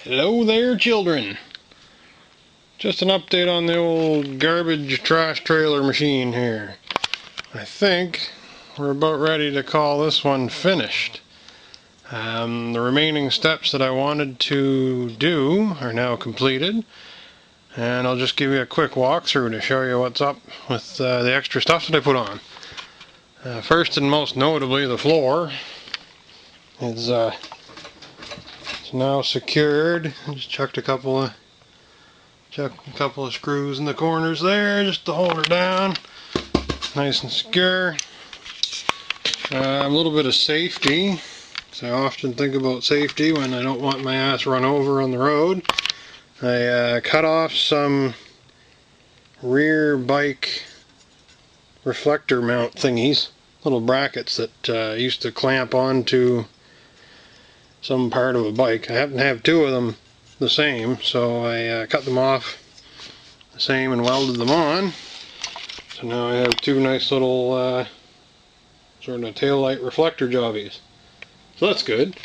Hello there, children. Just an update on the old garbage trash trailer machine here. I think we're about ready to call this one finished. The remaining steps that I wanted to do are now completed, and I'll just give you a quick walkthrough to show you what's up with the extra stuff that I put on. First and most notably, the floor is it's now secured. I just chucked a couple of screws in the corners there just to hold her down, nice and secure. A little bit of safety, so I often think about safety when I don't want my ass run over on the road. I cut off some rear bike reflector mount thingies, little brackets that used to clamp onto some part of a bike. I happen to have two of them the same, so I cut them off the same and welded them on. So now I have two nice little sort of taillight reflector jobbies. So that's good.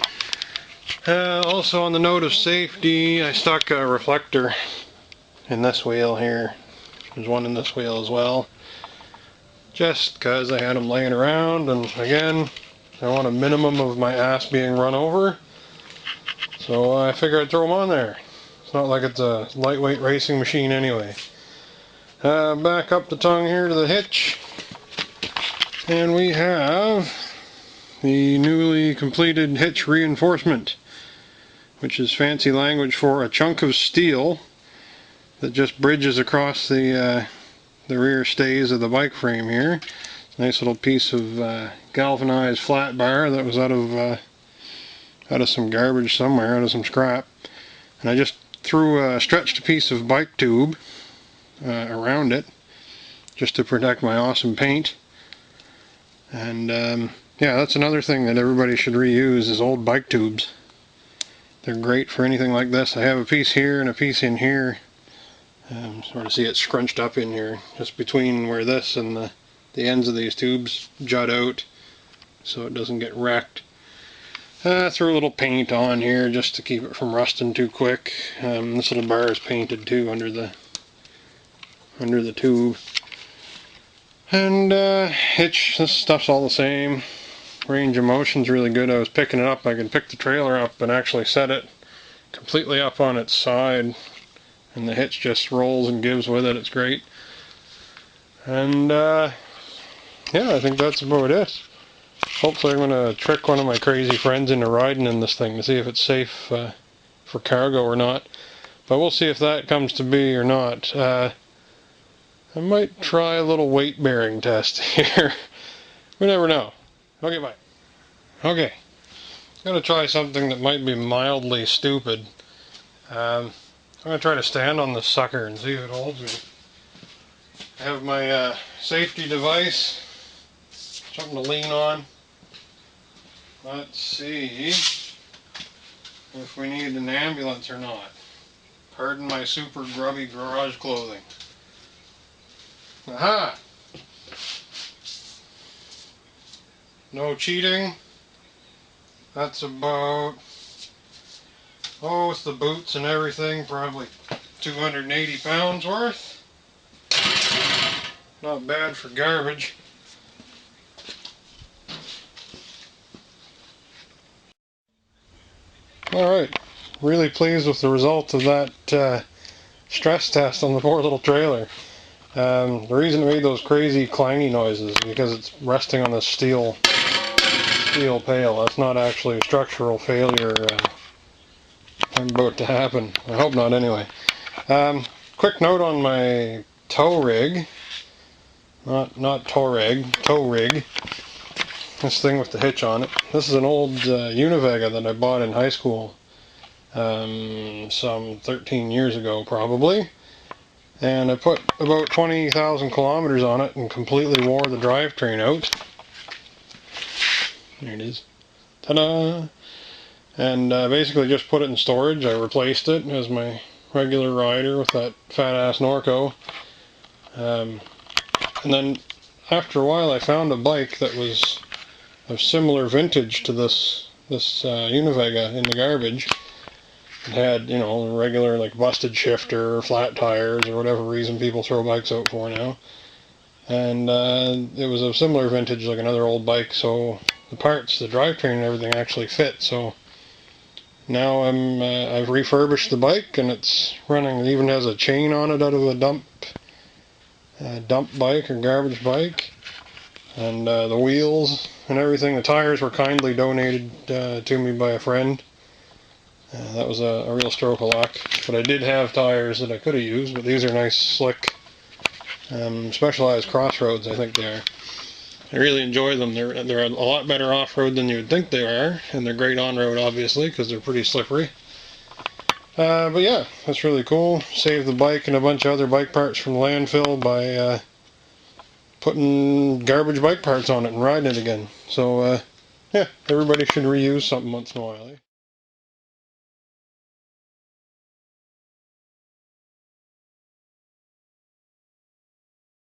Also on the note of safety, I stuck a reflector in this wheel here. There's one in this wheel as well. Just because I had them laying around, and again, I want a minimum of my ass being run over. So I figured I'd throw them on there. It's not like it's a lightweight racing machine anyway. Back up the tongue here to the hitch. And we have the newly completed hitch reinforcement, which is fancy language for a chunk of steel that just bridges across the rear stays of the bike frame here. It's a nice little piece of galvanized flat bar that was out of some garbage somewhere, out of some scrap. And I just stretched a piece of bike tube around it just to protect my awesome paint. And yeah, that's another thing that everybody should reuse, is old bike tubes. They're great for anything like this. I have a piece here and a piece in here. Sort of see it scrunched up in here, just between where this and the ends of these tubes jut out, so it doesn't get wrecked. Threw a little paint on here just to keep it from rusting too quick. This little bar is painted too under the tube. And hitch, this stuff's all the same. Range of motion's really good. I was picking it up. I can pick the trailer up and actually set it completely up on its side, and the hitch just rolls and gives with it. It's great. And yeah, I think that's about it. Hopefully I'm going to trick one of my crazy friends into riding in this thing to see if it's safe for cargo or not. But we'll see if that comes to be or not. I might try a little weight bearing test here. We never know. Okay, bye. Okay. I'm going to try something that might be mildly stupid. I'm going to try to stand on this sucker and see if it holds me. I have my safety device, something to lean on. Let's see if we need an ambulance or not. Pardon my super grubby garage clothing. Aha! No cheating. That's about, with the boots and everything, probably 280 pounds worth. Not bad for garbage. Alright, really pleased with the result of that stress test on the poor little trailer. The reason it made those crazy clangy noises is because it's resting on this steel pail. That's not actually a structural failure about to happen. I hope not anyway. Quick note on my tow rig. Not tow rig. This thing with the hitch on it. This is an old Univega that I bought in high school some 13 years ago probably, and I put about 20,000 kilometers on it and completely wore the drivetrain out. There it is. Ta-da! And basically just put it in storage. I replaced it as my regular rider with that fat ass Norco. And then after a while I found a bike that was of similar vintage to this Univega in the garbage, It had, you know, regular like busted shifter or flat tires or whatever reason people throw bikes out for now. And it was a similar vintage like another old bike, so the parts, the drivetrain and everything actually fit. So now I've refurbished the bike and it's running. It even has a chain on it out of a dump bike or garbage bike. And the wheels and everything. The tires were kindly donated to me by a friend. That was a real stroke of luck. But I did have tires that I could have used, but these are nice, slick, Specialized Crossroads, I think they are. I really enjoy them. They're a lot better off-road than you would think they are, and they're great on-road, obviously, because they're pretty slippery. But yeah, that's really cool. Saved the bike and a bunch of other bike parts from landfill by putting garbage bike parts on it and riding it again. So, yeah, everybody should reuse something once in a while. Eh?